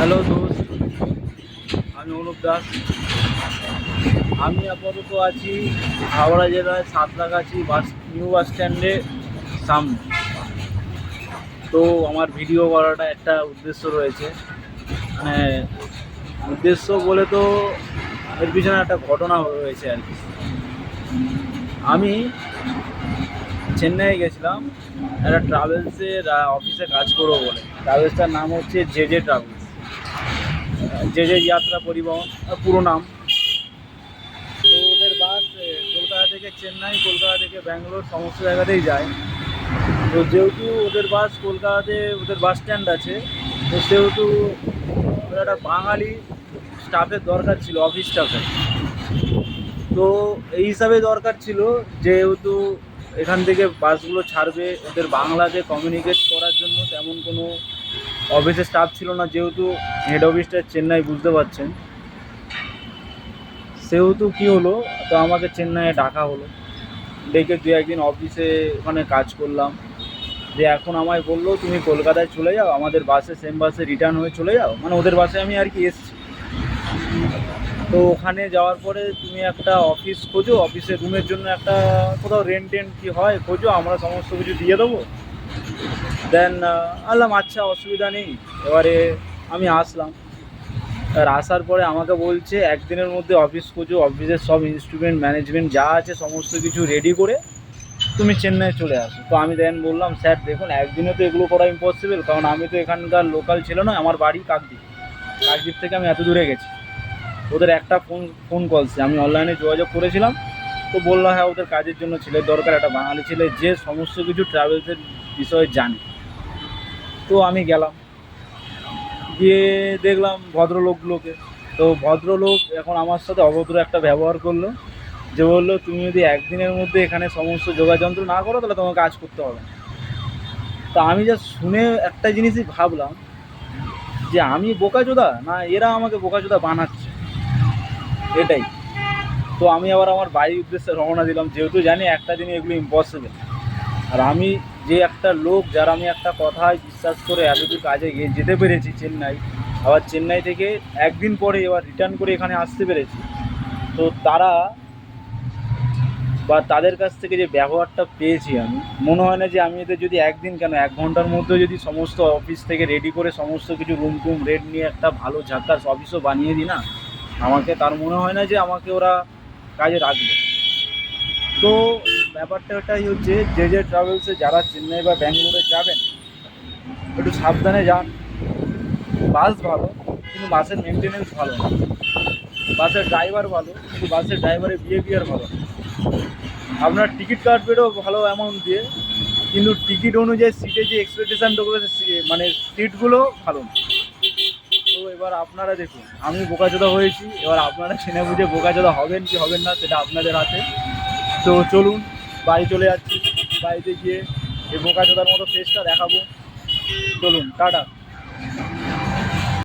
Hello দোস্ত, আমি অনুপ দাস। আমি আপাতত আছি হাওড়া জেলায় সাঁতরাগাছি নিউ বাস স্ট্যান্ডে সামনে। তো আমার ভিডিও করাটা একটা উদ্দেশ্য রয়েছে, মানে উদ্দেশ্য বলে তো এর পিছনে একটা ঘটনা রয়েছে আর কি। আমি চেন্নাই গেছিলাম একটা ট্রাভেলসের অফিসে কাজ করবো বলে। ট্রাভেলসটার নাম হচ্ছে জে ট্রাভেলস, জে যাত্রা পরিবহন পুরো নাম। তো ওদের বাস কলকাতা থেকে চেন্নাই, কলকাতা থেকে ব্যাঙ্গালোর সমস্ত জায়গাতেই যায়। তো যেহেতু ওদের বাস কলকাতাতে ওদের বাস স্ট্যান্ড আছে, তো সেহেতু ওদের একটা বাঙালি স্টাফের দরকার ছিল, অফিস স্টাফের। তো এই হিসাবে দরকার ছিল, যেহেতু এখান থেকে বাসগুলো ছাড়বে, ওদের বাংলাতে কমিউনিকেট করার জন্য তেমন কোনো অফিসের স্টাফ ছিল না, যেহেতু হেড অফিসটা চেন্নাই, বুঝতে পারছেন। সেহেতু কী হলো, তো আমাকে চেন্নাইয়ে ডাকা হলো। ডেকে দু একদিন অফিসে ওখানে কাজ করলাম। যে এখন আমায় বললো তুমি কলকাতায় চলে যাও, আমাদের বাসে সেম বাসে রিটার্ন হয়ে চলে যাও, মানে ওদের বাসে আমি আর কি এসছি। তো ওখানে যাওয়ার পরে তুমি একটা অফিস খোঁজো, অফিসের রুমের জন্য একটা কোথাও রেন্ট কী হয় খোঁজো, আমরা সমস্ত কিছু দিয়ে দেবো। দেন আনলাম, আচ্ছা অসুবিধা নেই। এবারে আমি আসলাম। আর আসার পরে আমাকে বলছে একদিনের মধ্যে অফিস খোঁজো, অফিসের সব ইনস্ট্রুমেন্ট ম্যানেজমেন্ট যা আছে সমস্ত কিছু রেডি করে তুমি চেন্নাই চলে আসো। তো আমি দেন বললাম, স্যার দেখুন একদিনে তো এগুলো করা ইম্পসিবল, কারণ আমি তো এখানকার লোকাল ছিল না, আমার বাড়ি কাকদ্বীপ থেকে আমি এত দূরে গেছি। ওদের একটা ফোন কলসে আমি অনলাইনে যোগাযোগ করেছিলাম। তো বললো হ্যাঁ ওদের কাজের জন্য ছেলের দরকার, একটা বাঙালি ছেলে যে সমস্ত কিছু ট্রাভেলসের বিষয়ে জানে। তো আমি গেলাম, গিয়ে দেখলাম ভদ্রলোকগুলোকে। তো ভদ্রলোক এখন আমার সাথে অভদ্র একটা ব্যবহার করলো, যে বললো তুমি যদি একদিনের মধ্যে এখানে সমস্ত যোগাযন্ত্র না করো তাহলে তোমাকে কাজ করতে হবে না। তা আমি যা শুনে একটা জিনিসই ভাবলাম, যে আমি বোকাচোদা না এরা আমাকে বোকাচোদা বানাচ্ছে, এটাই। তো আমি আবার আমার বাড়ির উদ্দেশ্যে রওনা দিলাম, যেহেতু জানি একটা দিনে এগুলো ইম্পসিবল। আর আমি যে একটা লোক, যারা আমি একটা কথায় বিশ্বাস করে এতদূর কাজে যেতে পেরেছি চেন্নাই, আবার চেন্নাই থেকে একদিন পরে এবার রিটার্ন করে এখানে আসতে পেরেছি, তো তারা বা তাদের কাছ থেকে যে ব্যবহারটা পেয়েছি, আমি মনে হয় না যে আমি এদের যদি একদিন কেন 1 ঘন্টার মধ্যে যদি সমস্ত অফিস থেকে রেডি করে সমস্ত কিছু রুম টুম রেড নিয়ে একটা ভালো ঝাক্কাস অফিসও বানিয়ে দিই না আমাকে, তার মনে হয় না যে আমাকে ওরা কাজে রাখবে। তো ব্যাপারটা এটাই হচ্ছে, যে ট্রাভেলসে যারা চেন্নাই বা ব্যাঙ্গালোরে যাবেন একটু সাবধানে যান। বাস ভালো কিন্তু বাসের মেনটেনেন্স ভালো না, বাসের ড্রাইভার ভালো কিন্তু বাসের ড্রাইভারের বিহেভিয়ার ভালো না। আপনার টিকিট কাটবেও ভালো অ্যামাউন্ট দিয়ে, কিন্তু টিকিট অনুযায়ী সিটে যে এক্সপেকটেশানটা করেছে, মানে সিটগুলো ভালো না। তো এবার আপনারা দেখুন, আমি বোকাচোদা হয়েছি, এবার আপনারা চিনে বুঝে বোকাচোদা হবেন কি হবেন না সেটা আপনাদের হাতে। তো চলুন, বাড়ি চলে যাচ্ছি, বাড়িতে গিয়ে এই বোকাচোদার মতো ফেসটা দেখাবো। চলুন, টাটা।